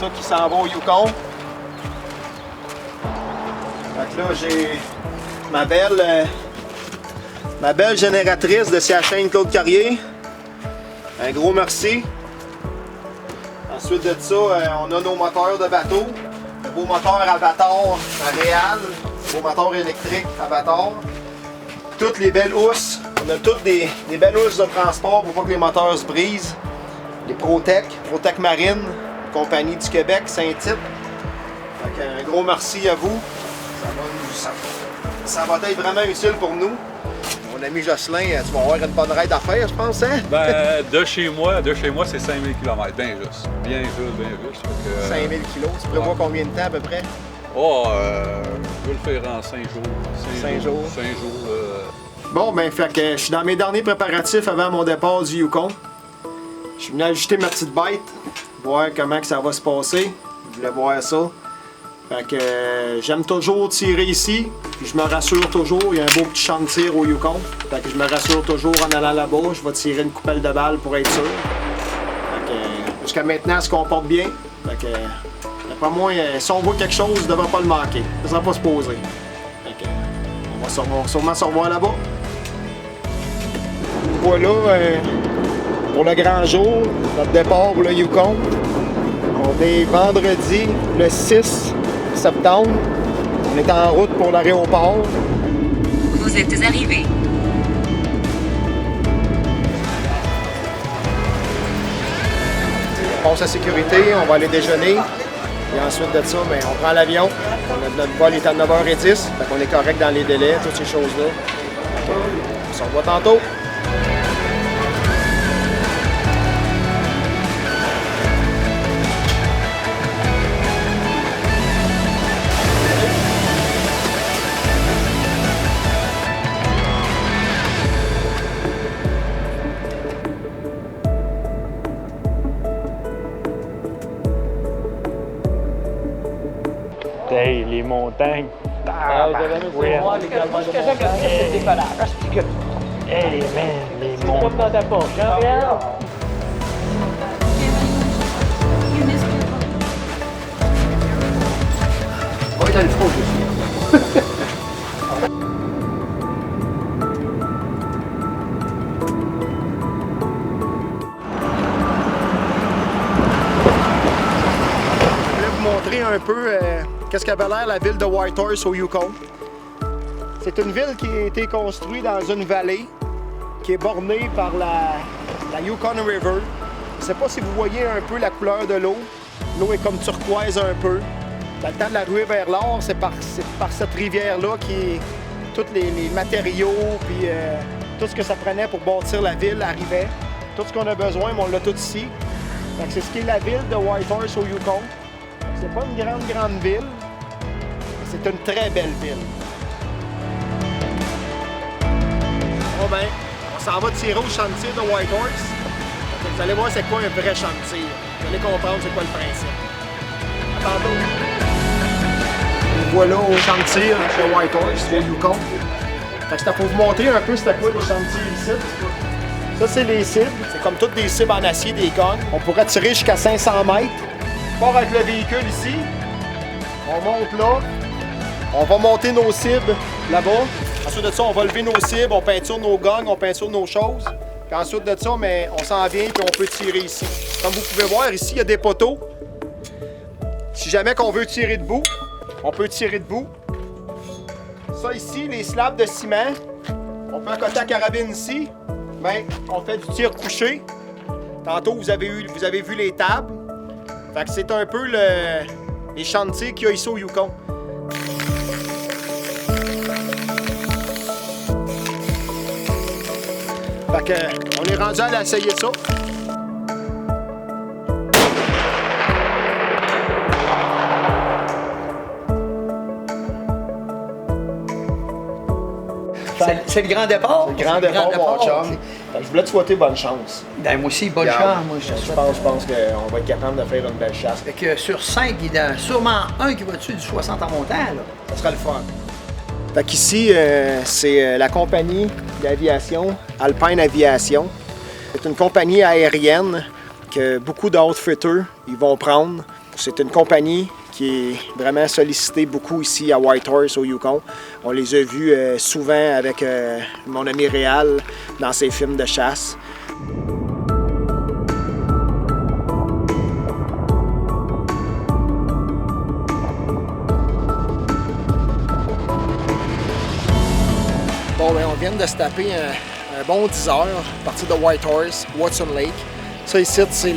ça qui s'en va au Yukon. Fait que là, j'ai ma belle génératrice de CHN Claude Carrier. Un gros merci. Ensuite de ça, on a nos moteurs de bateau. Le beau moteur à bâtard à Réal. Le beau moteur électrique à bâtard. Toutes les belles housses. On a toutes des belles housses de transport pour pas que les moteurs se brisent. Les Protec Marine, compagnie du Québec, Saint-Tite. Un gros merci à vous. Ça va être vraiment utile pour nous. Mon ami Jocelyn, tu vas avoir une bonne raide à faire, je pense, hein? Ben, de chez moi, c'est 5000 km. Bien juste. Bien juste. 5000 km. Tu prévois combien de temps à peu près? Je vais le faire en 5 jours. 5 jours. 5 jours. Bon, ben, fait que je suis dans mes derniers préparatifs avant mon départ du Yukon. Je suis venu ajuster ma petite bête, voir comment que ça va se passer. Je voulais voir ça. Fait que j'aime toujours tirer ici, puis je me rassure toujours. Il y a un beau petit champ de tir au Yukon. Fait que je me rassure toujours en allant là-bas. Je vais tirer une coupelle de balles pour être sûr. Fait que jusqu'à maintenant, elle se comporte bien. Fait que d'après moi, si on voit quelque chose, il ne devrait pas le manquer. Ça ne devrait pas se poser. Fait que on va sûrement se revoir là-bas. Voilà pour le grand jour, notre départ pour le Yukon. On est vendredi le 6 septembre. On est en route pour l'aéroport. Vous êtes arrivé. On passe à sécurité, on va aller déjeuner. Et ensuite de ça, ben, on prend l'avion. Notre vol est à 9h10. Fait qu'on est correct dans les délais, toutes ces choses-là. On se revoit tantôt. Hey, les montagnes. Hey, man, les montagnes. Dans ta poche, hein, regarde. On est dans le fond, je suis. Un peu qu'est-ce qu'avait l'air la ville de Whitehorse au Yukon. C'est une ville qui a été construite dans une vallée qui est bornée par la Yukon River. Je ne sais pas si vous voyez un peu la couleur de l'eau. L'eau est comme turquoise un peu. Dans le temps de la ruée vers l'or, c'est par cette rivière-là qui tous les matériaux puis tout ce que ça prenait pour bâtir la ville arrivait. Tout ce qu'on a besoin, mais on l'a tout ici. C'est ce qui est la ville de Whitehorse au Yukon. C'est pas une grande ville, mais c'est une très belle ville. Bon ben, on s'en va tirer au chantier de Whitehorse. Vous allez voir c'est quoi un vrai chantier. Vous allez comprendre c'est quoi le principe. À tantôt. Voilà au chantier chez Whitehorse, au Yukon. Fait que c'était pour vous montrer un peu c'était quoi les chantiers ici. Ça c'est les cibles. C'est comme toutes des cibles en acier, des guns. On pourrait tirer jusqu'à 500 mètres. On part avec le véhicule ici, on monte là, on va monter nos cibles là-bas. Ensuite de ça, on va lever nos cibles, on peinture nos gangs, on peinture nos choses. Puis ensuite de ça, on s'en vient et on peut tirer ici. Comme vous pouvez voir, ici, il y a des poteaux. Si jamais qu'on veut tirer debout, on peut tirer debout. Ça ici, les slabs de ciment, on peut accoter la carabine ici. Bien, on fait du tir couché. Tantôt, vous avez vu les tables. Fait que c'est un peu les chantiers qu'il y a ici au Yukon. Fait que on est rendu à aller essayer ça. C'est le grand départ? C'est le grand départ, mon chum. Je voulais te souhaiter bonne chance. Ben, moi aussi, bonne chance. Moi, je pense qu'on va être capable de faire une belle chasse. Fait que sur 5, il y en a sûrement un qui va dessus du 60 en montant. Là. Ça sera le fun. Fait qu'ici, c'est la compagnie d'aviation, Alpine Aviation. C'est une compagnie aérienne que beaucoup d'outfitters ils vont prendre. C'est une compagnie qui est vraiment sollicitée beaucoup ici à Whitehorse, au Yukon. On les a vus souvent avec mon ami Réal dans ses films de chasse. Bon, ben, on vient de se taper un bon 10 heures à partir de Whitehorse, Watson Lake. Ça ici, c'est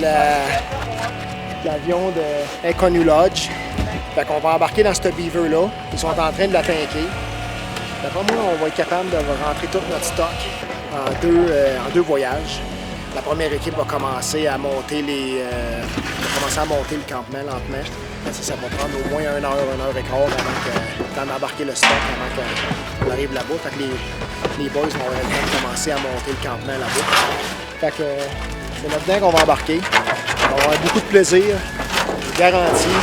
l'avion de Inconnu Lodge. Fait qu'on va embarquer dans ce beaver-là. Ils sont en train de la tanker. D'après moi, on va être capable de rentrer tout notre stock en deux voyages. La première équipe va commencer à monter le campement lentement. Ça va prendre au moins 1 heure et quart avant d'embarquer le stock, avant qu'on arrive là-bas. Fait que les boys vont avoir le temps de commencer à monter le campement là-bas. Fait que c'est là-dedans qu'on va embarquer. On va avoir beaucoup de plaisir, je garantis.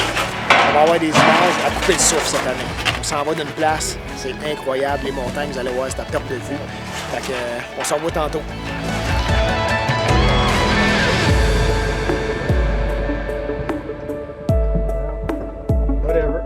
On va avoir des images à couper le souffle cette année. On s'en va d'une place, c'est incroyable, les montagnes, vous allez voir, c'est à perte de vue. Fait que, on s'en va tantôt. Whatever.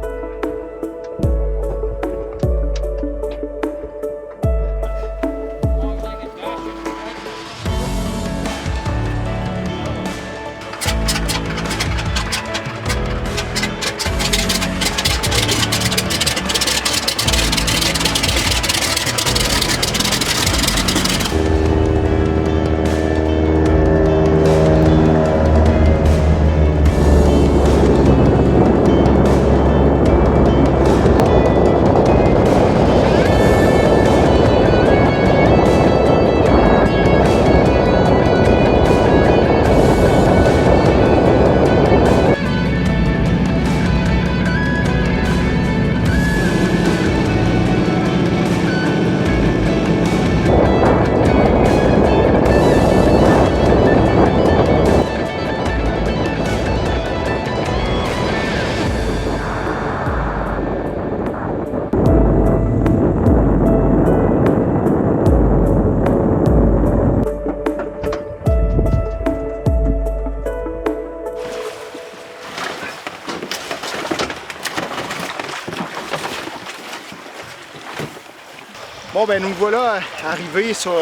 Bon, ben nous voilà arrivés sur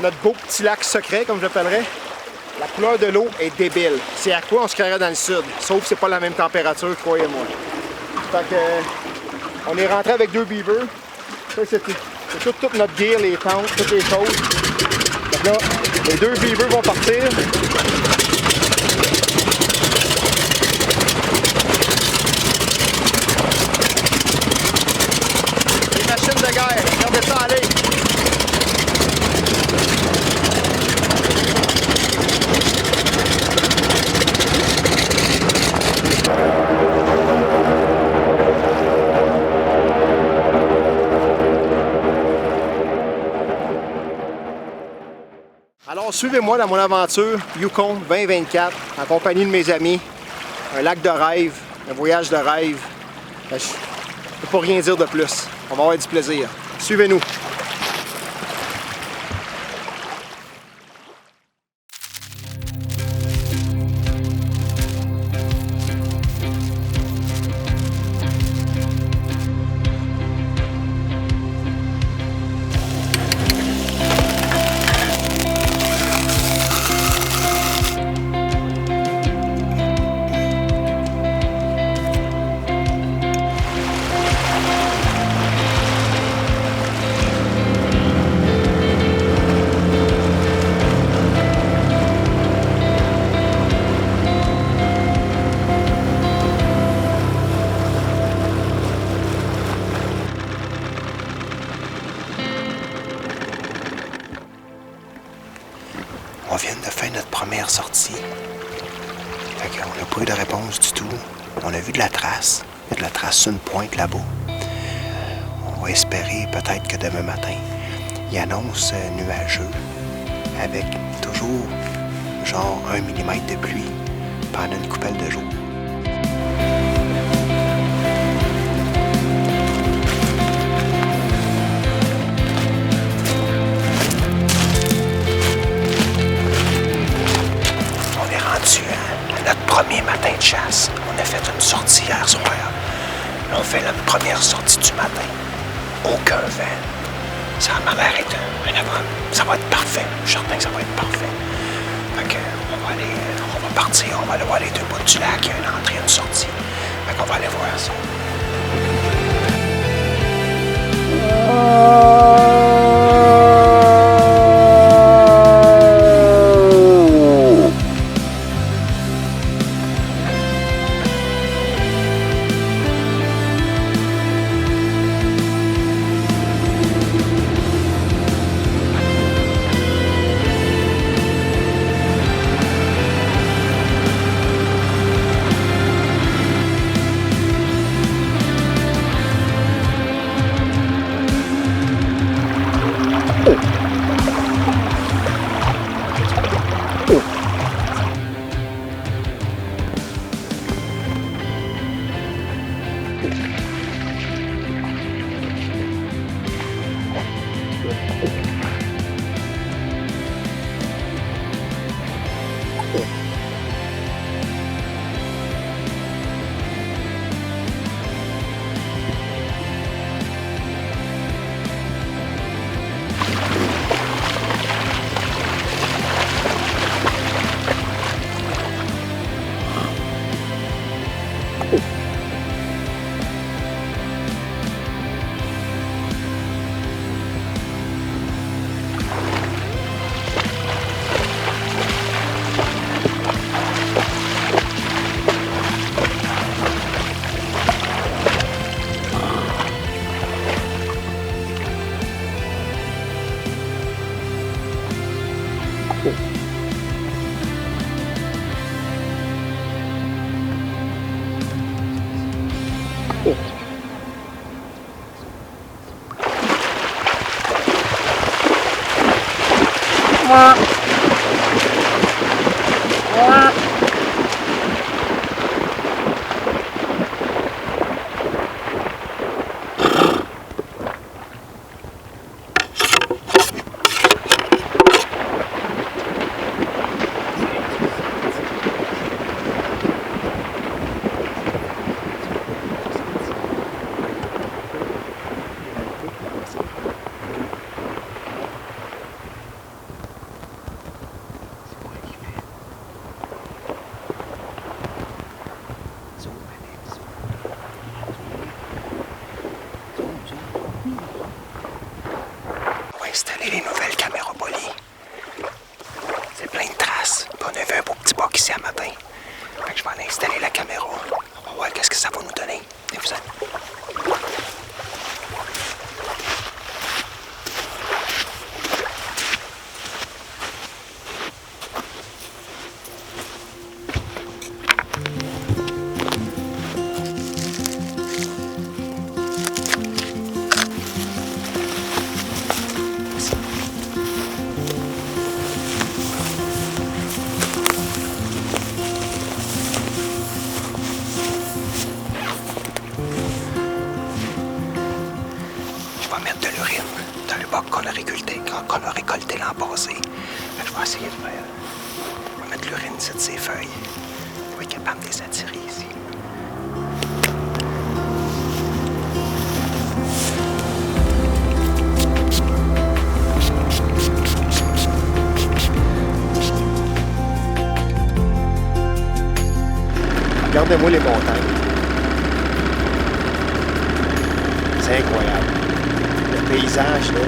notre beau petit lac secret, comme je l'appellerais. La couleur de l'eau est débile. C'est à quoi on se croirait dans le sud, sauf que c'est pas la même température, croyez-moi. Fait que, on est rentré avec 2 beavers. Ça, c'est toute notre gear, les tentes, toutes les choses. Donc là, les 2 beavers vont partir. De guerre, regardez ça aller! Alors suivez-moi dans mon aventure Yukon 2024 en compagnie de mes amis. Un lac de rêve, un voyage de rêve. Je ne peux pas rien dire de plus. On va avoir du plaisir. Suivez-nous. On vient de faire notre première sortie. Fait qu'on n'a pas eu de réponse du tout. On a vu de la trace. Il y a de la trace sur une pointe là-bas. On va espérer peut-être que demain matin, il annonce nuageux avec toujours genre 1 mm de pluie pendant une couple de jours. Notre premier matin de chasse, on a vent. Ça m'a l'air d'être un avant. Ça va être parfait. Je suis certain que ça va être parfait. Fait que, on va partir, on va aller voir les deux bouts du lac. Il y a une entrée et une sortie. Fait qu'on va aller voir ça. Installer les nouvelles caméras Poly. C'est plein de traces. Puis on a vu un beau petit boc ici à matin. Fait que je vais aller installer la caméra. On va voir qu'est-ce que ça va nous donner. Et vous êtes... mettre de l'urine dans le bac qu'on a récolté l'an passé. Je vais essayer de faire. Je vais mettre de l'urine ici de ces feuilles. Je vais être capable de les attirer ici. Regardez-moi les montagnes. C'est incroyable. Le paysage, là,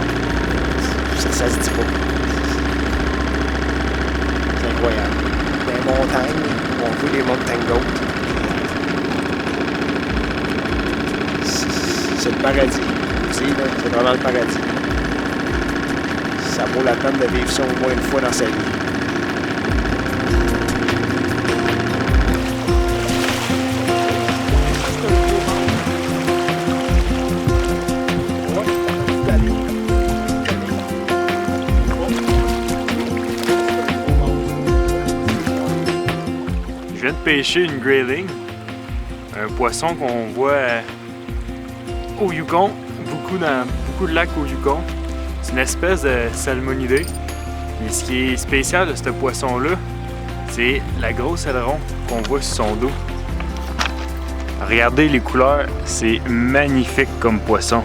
ça se dit pas. C'est incroyable. Les montagnes, on voit les mountain goats. C'est le paradis. C'est vraiment le paradis. Ça vaut la peine de vivre ça au moins une fois dans sa vie. Je viens de pêcher une grayling, un poisson qu'on voit au Yukon, beaucoup de lacs au Yukon. C'est une espèce de salmonidé. Et ce qui est spécial de ce poisson-là, c'est la grosse aileron qu'on voit sur son dos. Regardez les couleurs, c'est magnifique comme poisson.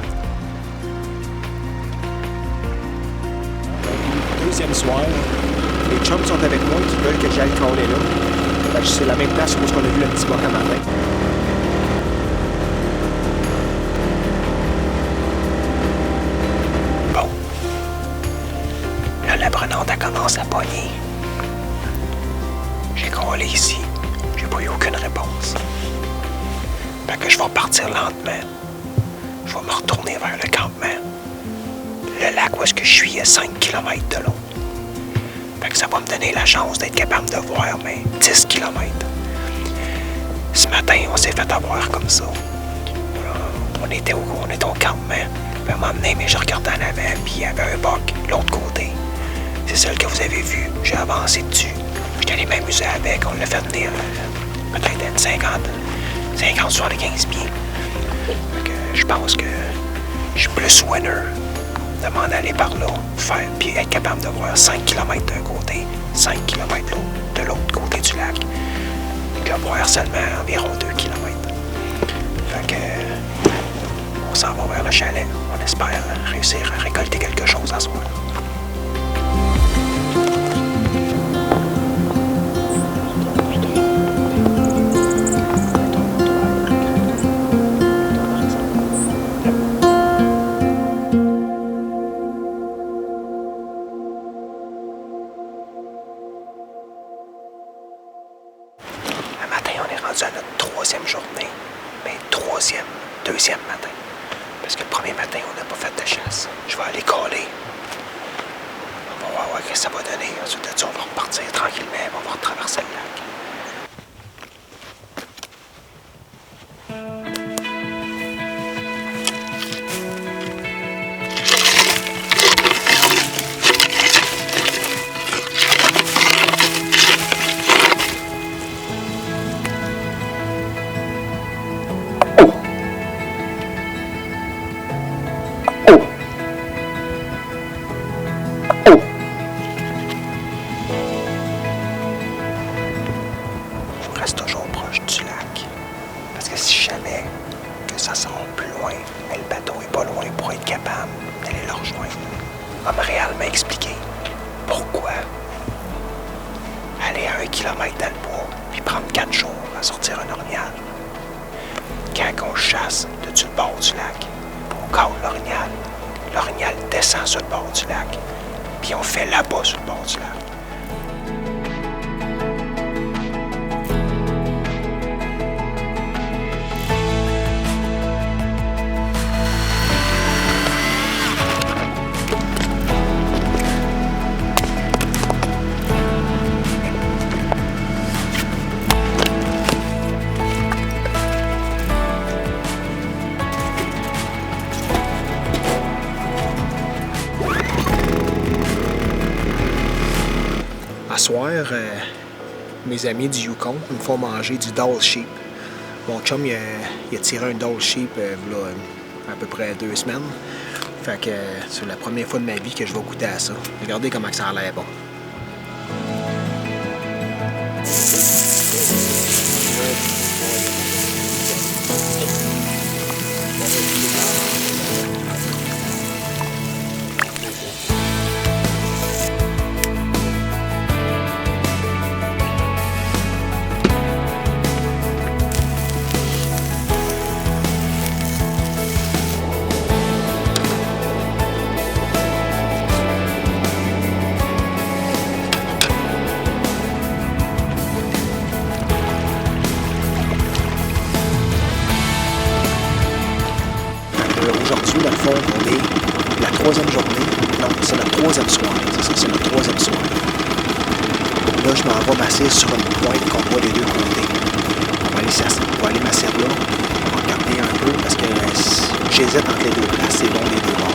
deuxième soir. Les chums sont avec moi qui veulent que j'aille caler là. Fait que c'est la même place où on a vu le petit boc à matin. Bon. Là, la prenante, elle commence à pogner. J'ai collé ici. J'ai pas eu aucune réponse. Fait que je vais partir lentement. Je vais me retourner vers le campement. Le lac où est-ce que je suis est 5 km de long. Fait que ça va me donner la chance d'être capable de voir mes 10 km. Ce matin, on s'est fait avoir comme ça. On était au campement. Puis à un moment donné, mais je regardais en avant, puis il y avait un boc, l'autre côté. C'est celle que vous avez vue. J'ai avancé dessus. J'étais allé m'amuser avec. On l'a fait venir peut-être à 75 pieds. Fait que je pense que je suis plus winner de m'en aller par là, faire, puis être capable de voir 5 km d'un côté, 5 km de l'autre côté du lac. Que voir seulement environ 2 km. Fait que on s'en va vers le chalet. On espère réussir à récolter quelque chose à ce soir. À notre troisième journée, mais deuxième matin. Parce que le premier matin, on n'a pas fait de chasse. Je vais aller coller. On va voir ce que ça va donner. Ensuite de ça, on va repartir tranquillement. On va retraverser le lac. Aller à 1 kilomètre dans le bois, puis prendre 4 jours à sortir un orignal. Quand on chasse dessus le bord du lac, puis on cale l'orignal descend sur le bord du lac, puis on fait là-bas sur le bord du lac. À soir, mes amis du Yukon me font manger du Dall sheep. Mon chum, il a tiré un Dall sheep là, à peu près 2 semaines. Fait que c'est la première fois de ma vie que je vais goûter à ça. Regardez comment ça a l'air bon. Aujourd'hui, dans le fond, on est la 3e journée. Non, c'est notre 3e soir. C'est ça, c'est notre 3e soir. Là, je m'en vais m'asseoir sur une pointe qu'on voit des deux côtés. On va aller m'asseoir là. On va regarder un peu parce que j'hésite entre les deux places. C'est bon les deux bords.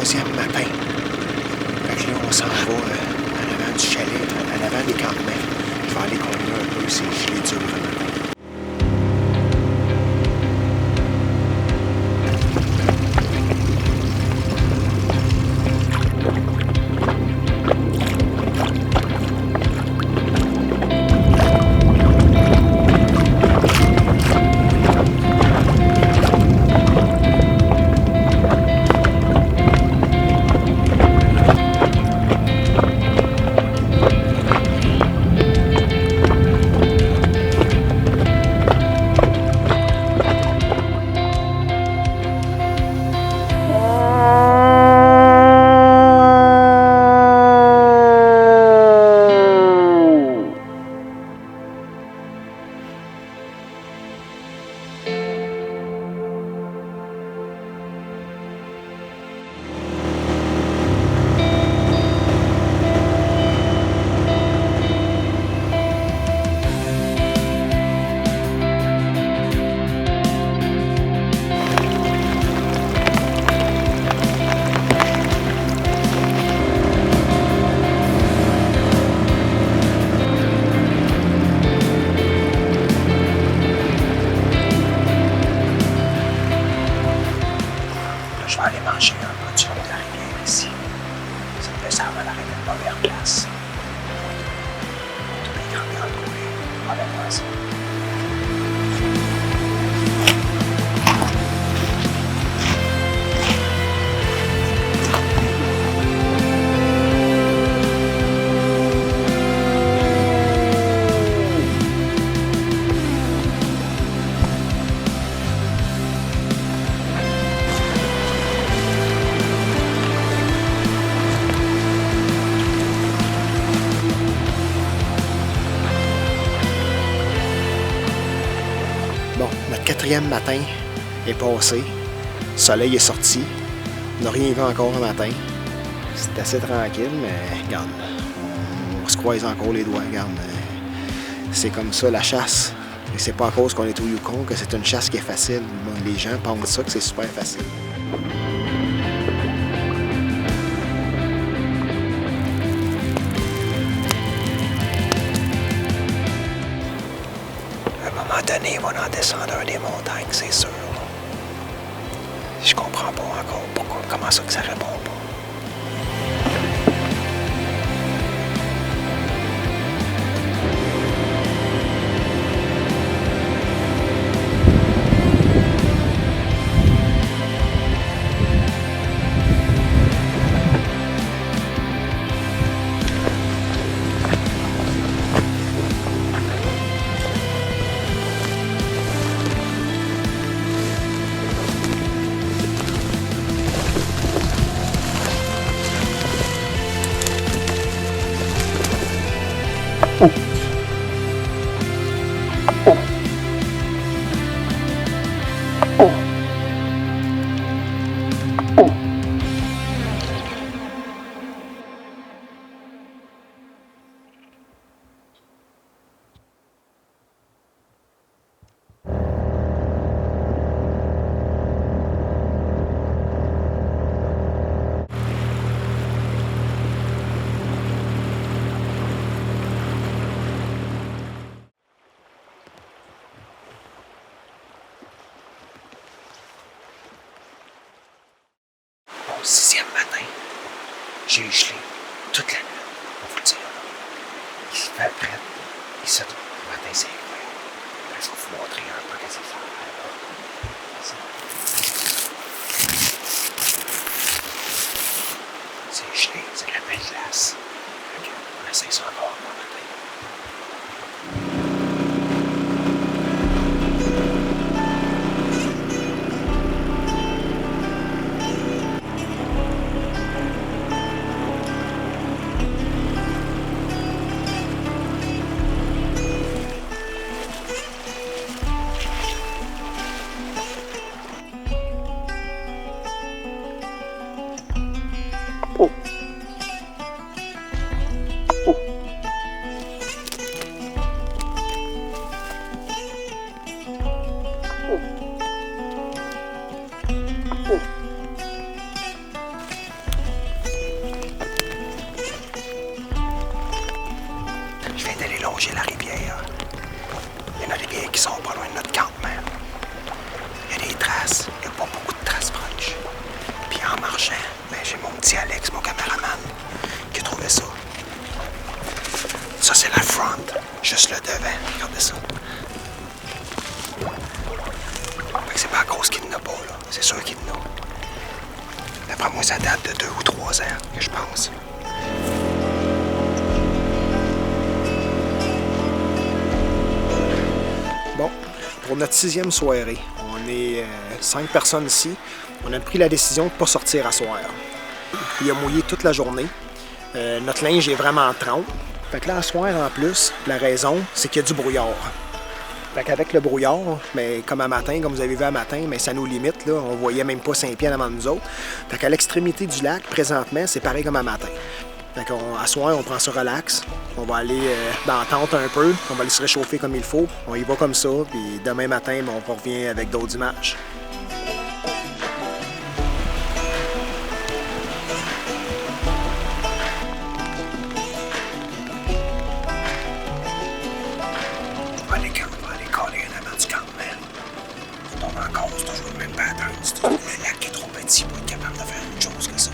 troisième matin. Fait que là, on s'en va en avant du chalet, en avant des campements. Je vais aller conduire un peu ces gilets durs le matin. Je vais aller manger un peu du long de la rivière ici. Ça me fait ça va l'arrêter de première place. Tous les grands coulés. Enlève-moi ça. Bon, notre quatrième matin est passé. Le soleil est sorti. On n'a rien vu encore un matin. C'est assez tranquille, mais regarde, on se croise encore les doigts. Regarde, c'est comme ça la chasse. Et c'est pas à cause qu'on est au Yukon que c'est une chasse qui est facile. Les gens pensent ça que c'est super facile. À un moment donné, on va en descendre un des montagnes, c'est sûr. Je comprends pas encore pourquoi, comment ça que ça répond pas. Au 6e matin, j'ai gelé toute la nuit, on vous le dire. Il se fait prêt, il se trouve. Le matin, c'est incroyable. Je vais vous montrer un peu qu'est-ce qu'il fait. C'est gelé, c'est de la belle glace. On essaie ça encore le matin. traces. Il n'y a pas beaucoup de traces proches. Puis en marchant, ben, j'ai mon petit Alex, mon caméraman, qui a trouvé ça. Ça, c'est la front. Juste le devant. Regardez ça. Fait que c'est pas à cause qu'il n'a pas, là. C'est sûr qu'il n'a. D'après moi, ça date de 2 ou 3 ans, que je pense. Bon, pour notre 6e soirée, on est 5 personnes ici. On a pris la décision de ne pas sortir à soir. Il a mouillé toute la journée. Notre linge est vraiment trempe. Fait que là, à soir, en plus, la raison, c'est qu'il y a du brouillard. Fait qu'avec le brouillard, mais comme à matin, comme vous avez vu à matin, mais ça nous limite, là. On voyait même pas 5 pieds en avant de nous autres. Fait qu'à l'extrémité du lac, présentement, c'est pareil comme à matin. Fait qu'à soir, on prend ça relax. On va aller dans la tente un peu. On va aller se réchauffer comme il faut. On y va comme ça. Puis demain matin, on revient avec d'autres images. On va aller coller en avant du campement. On tombe encore, c'est toujours le même pattern. C'est toujours le lac qui est trop petit pour être capable de faire autre chose que ça.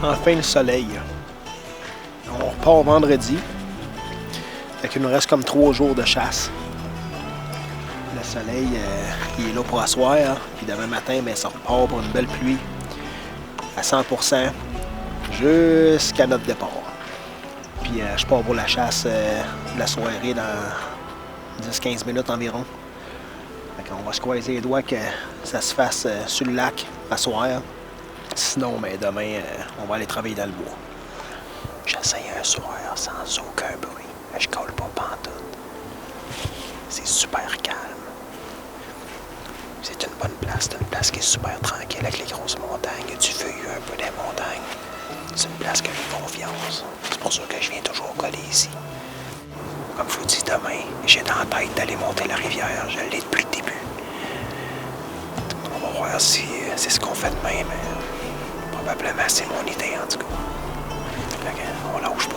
Enfin le soleil. On repart vendredi. Fait qu'il nous reste comme 3 jours de chasse. Le soleil, il est là pour asseoir. Puis demain matin, ben, ça repart pour une belle pluie. À 100% jusqu'à notre départ. Puis je pars pour la chasse de la soirée dans 10-15 minutes environ. Fait qu'on va se croiser les doigts que ça se fasse sur le lac à soir. Sinon, ben, demain, on va aller travailler dans le bois. J'essaye un soir sans aucun bruit, mais je colle pas pantoute. C'est super calme. C'est une bonne place. C'est une place qui est super tranquille avec les grosses montagnes. Il y a du feuillu un peu des montagnes. C'est une place que j'ai confiance. C'est pour ça que je viens toujours coller ici. Comme je vous dis, demain, j'ai dans la tête d'aller monter la rivière. Je l'ai depuis le début. On va voir si c'est ce qu'on fait demain, mais probablement c'est mon idée en tout cas. Fait que, on lâche pas.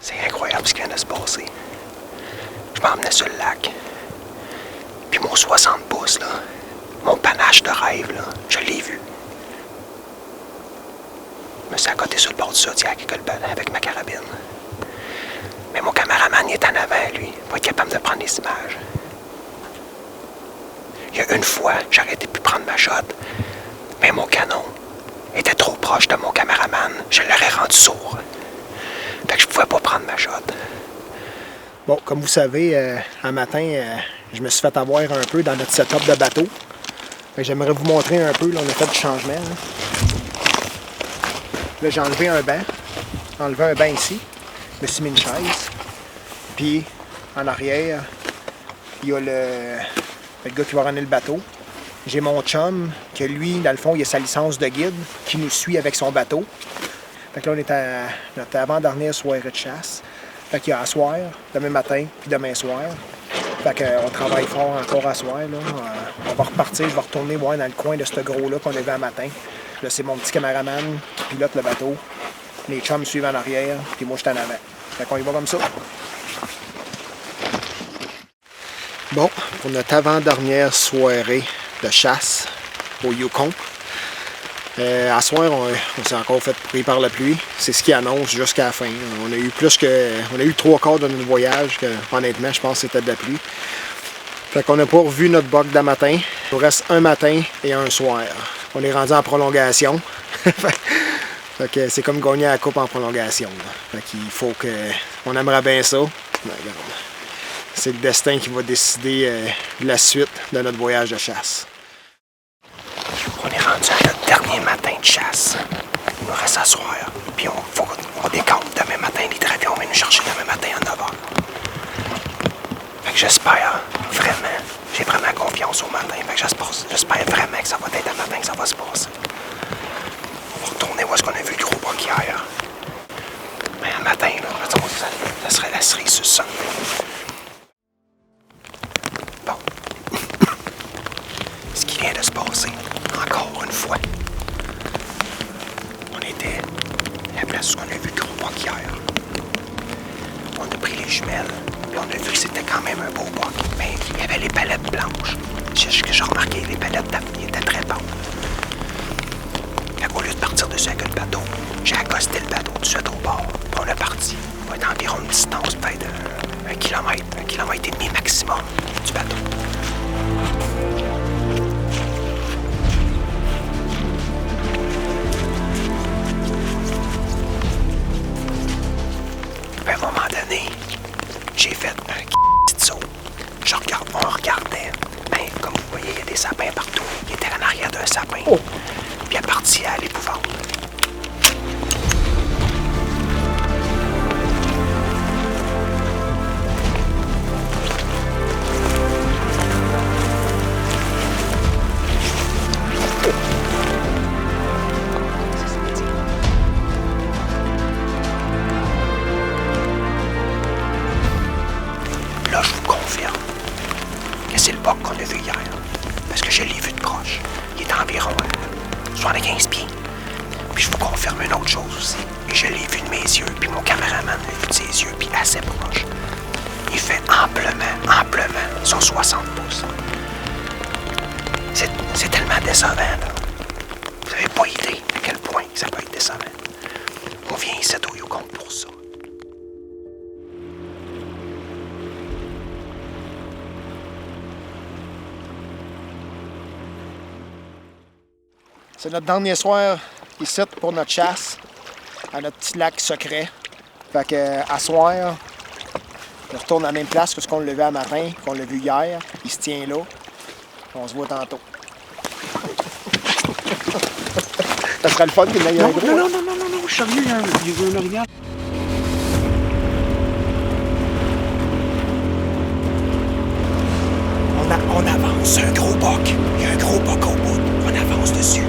C'est incroyable ce qui vient de se passer. Je m'emmenais sur le lac. Puis mon 60 pouces, là, mon panache de rêve, là, je l'ai vu. Je me suis accoté sur le bord du Zodiac avec ma carabine. Mais mon caméraman, il est en avant, lui. Il va être capable de prendre les images. Il y a une fois, j'aurais été pu prendre ma shot, mais mon canon était trop proche de mon caméraman. Je l'aurais rendu sourd. Fait que je pouvais pas prendre ma shot. Bon, comme vous savez, un matin, je me suis fait avoir un peu dans notre setup de bateau. Fait que j'aimerais vous montrer un peu, là, on a fait du changement. Là, j'ai enlevé un banc. J'ai enlevé un banc ici. Je me suis mis une chaise. Puis, en arrière, il y a le gars qui va runner le bateau. J'ai mon chum, que lui, dans le fond, il a sa licence de guide, qui nous suit avec son bateau. Fait que là, on est à notre avant-dernière soirée de chasse. Fait qu'il y a à soir, demain matin, puis demain soir. Fait qu'on travaille fort encore à soir. Là. On va repartir, je vais retourner voir dans le coin de ce gros-là qu'on a vu un matin. Là, c'est mon petit caméraman qui pilote le bateau. Les chums suivent en arrière, puis moi, je suis en avant. Fait qu'on y va comme ça. Bon, pour notre avant-dernière soirée de chasse au Yukon, à soir, on s'est encore fait pris par la pluie. C'est ce qui annonce jusqu'à la fin. On a eu on a eu 3/4 de notre voyage, que honnêtement, je pense que c'était de la pluie. Fait qu'on n'a pas revu notre boc d'un matin. Il nous reste un matin et un soir. On est rendu en prolongation. Fait que c'est comme gagner la coupe en prolongation. Là. Fait qu'il faut que... On aimerait bien ça. Mais regarde, c'est le destin qui va décider de la suite de notre voyage de chasse. On est rendu à notre dernier matin de chasse. Il nous reste à soir. Puis on décompte demain matin. Les travions vont nous chercher demain matin à 9h. Fait que j'espère vraiment, j'ai vraiment confiance au matin. Fait que j'espère vraiment que ça va être un matin que ça va se passer. On va retourner voir ce qu'on a vu le gros boc hier. Mais un matin, là, ça serait la cerise sur le Sunday. Bon. Ce qui vient de se passer, encore une fois. On était à la place où on a vu le gros boc hier. On a pris les jumelles, puis on a vu que c'était quand même un beau boc. Mais il y avait les palettes blanches. Ce que j'ai remarqué, les palettes étaient très bonnes. Au lieu de partir dessus avec le bateau, j'ai accosté le bateau tout de suite au bord. On est parti. On est environ une distance, peut-être 1 kilomètre, 1,5 kilomètre maximum du bateau. À un moment donné, j'ai fait un petit saut. On regardait. Ben, comme vous voyez, il y a des sapins partout. Il était en arrière d'un sapin. Oh. Puis elle est partie à l'épouvante. Là, je vous confirme que c'est le boc qu'on a vu hier. Parce que je l'ai vu de proche. Il est environ 75 pieds. Puis je vous confirme une autre chose aussi. Et je l'ai vu de mes yeux, puis mon caméraman l'a vu de ses yeux, puis assez proche. Il fait amplement son 60 pouces. C'est tellement décevant, là. Vous n'avez pas idée à quel point ça peut être décevant. On vient ici au Yukon pour ça. C'est notre dernier soir ici pour notre chasse, à notre petit lac secret. Fait que à soir, on retourne à la même place que ce qu'on l'a vu à matin, qu'on l'a vu hier. Il se tient là. On se voit tantôt. Ça serait le fun qu'il y ait un gros. Non, je suis revenu, il y a un orignal. On avance, un gros boc. Il y a un gros boc au bout. On avance dessus.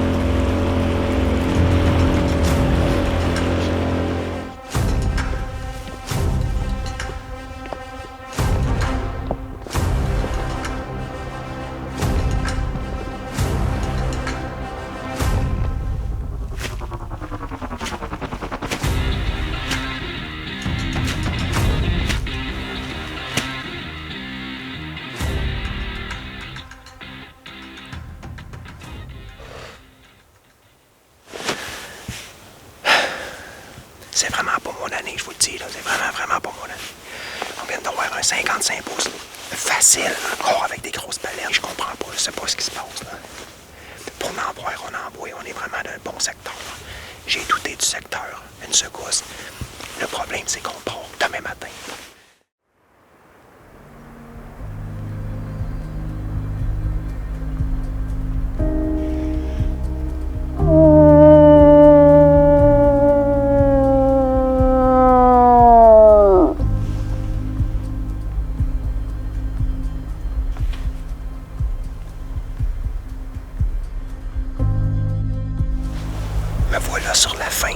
C'est vraiment pas mon année, je vous le dis, là. C'est vraiment pas mon année. On vient d'avoir un 55 pouces. Facile, encore avec des grosses baleines. Je comprends pas, je sais pas ce qui se passe, là. Pour en boire, on est vraiment dans un bon secteur. J'ai douté du secteur, une secousse. Le problème, c'est qu'on part demain matin. sur la fin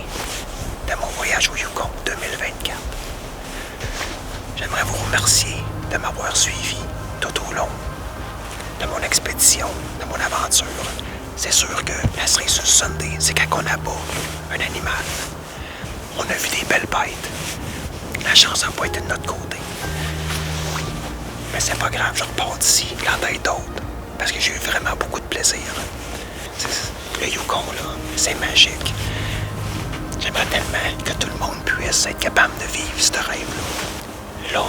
de mon voyage au Yukon 2024. J'aimerais vous remercier de m'avoir suivi tout au long de mon expédition, de mon aventure. C'est sûr que la cerise sur le sundae, c'est quand on abat un animal. On a vu des belles bêtes. La chance n'a pas été de notre côté. Mais c'est pas grave, je repars d'ici, l'en tête d'autres. Parce que j'ai eu vraiment beaucoup de plaisir. Le Yukon, là, c'est magique. J'aimerais tellement que tout le monde puisse être capable de vivre ce rêve-là. Là,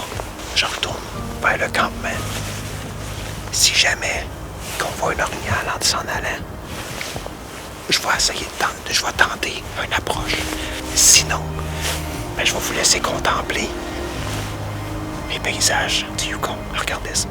je retourne vers le campement. Si jamais qu'on voit un orignal en s'en allant, je vais essayer je vais tenter une approche. Sinon, ben, je vais vous laisser contempler les paysages du Yukon. Regardez ça.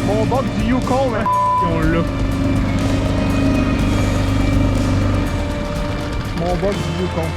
Mon bug du Yukon, hein. On l'a. Mon bug du Yukon.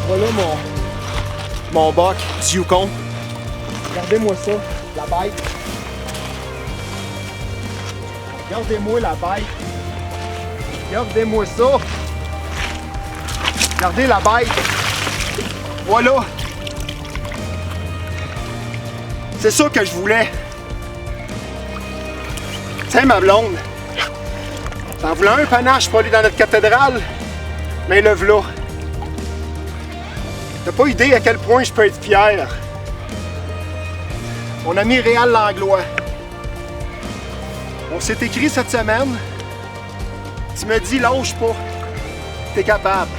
Voilà mon boc du Yukon. Regardez-moi ça, la bête. Regardez-moi la bête. Regardez-moi ça. Regardez la bête. Voilà. C'est ça que je voulais. Tiens, ma blonde. T'en voulais un panache pour aller dans notre cathédrale? Mais le v'là. T'as pas idée à quel point je peux être fier. Mon ami Réal Langlois. On s'est écrit cette semaine. Tu me dis, lâche pas. T'es capable.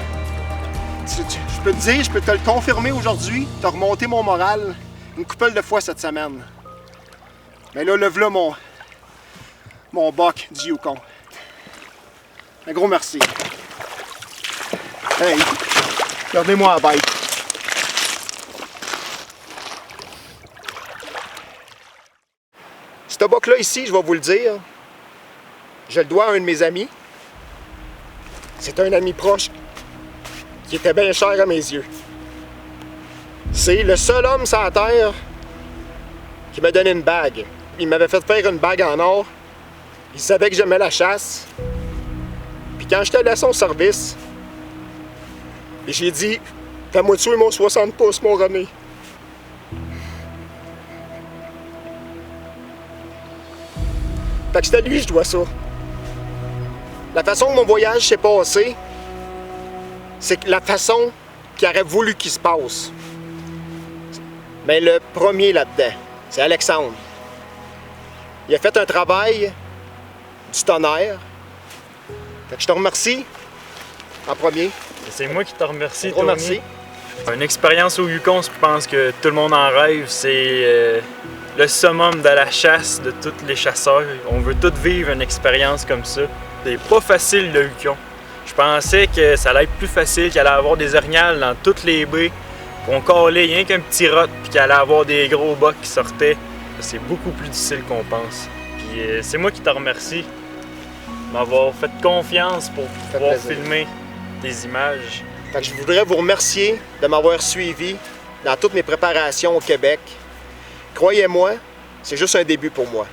Je peux te dire, je peux te le confirmer aujourd'hui. T'as remonté mon moral une couple de fois cette semaine. Mais là, le v'là mon boc du Yukon. Un gros merci. Hey, regardez-moi la bête. Ce boc-là ici, je vais vous le dire, je le dois à un de mes amis. C'est un ami proche qui était bien cher à mes yeux. C'est le seul homme sur la terre qui m'a donné une bague. Il m'avait fait faire une bague en or. Il savait que j'aimais la chasse. Puis quand j'étais allé à son service, j'ai dit, fais-moi tuer mon 60 pouces, mon René. Fait que c'est à lui que je dois ça. La façon que mon voyage s'est passé, c'est la façon qu'il aurait voulu qu'il se passe. Mais le premier là-dedans, c'est Alexandre. Il a fait un travail du tonnerre. Fait que je te remercie en premier. C'est moi qui te remercie, Tony. Merci. Une expérience au Yukon, je pense que tout le monde en rêve, c'est le summum de la chasse de tous les chasseurs. On veut tous vivre une expérience comme ça. C'est pas facile le Yukon. Je pensais que ça allait être plus facile, qu'il allait avoir des orignales dans toutes les baies, qu'on calait rien qu'un petit rot, puis qu'il allait avoir des gros bocs qui sortaient. C'est beaucoup plus difficile qu'on pense. Puis c'est moi qui te remercie de m'avoir fait confiance pour pouvoir filmer des images. Fait que je voudrais vous remercier de m'avoir suivi dans toutes mes préparations au Québec. Croyez-moi, c'est juste un début pour moi.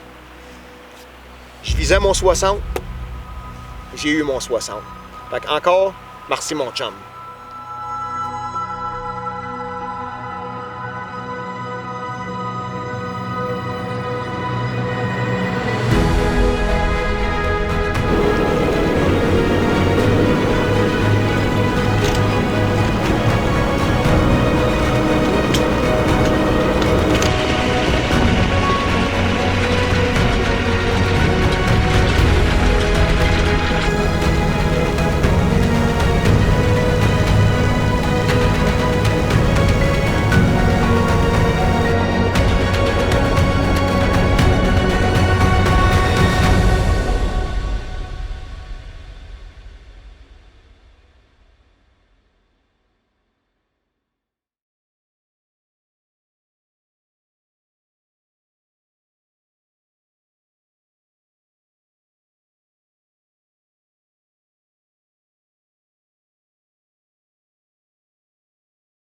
Je visais mon 60, j'ai eu mon 60. Fait que encore, merci mon chum.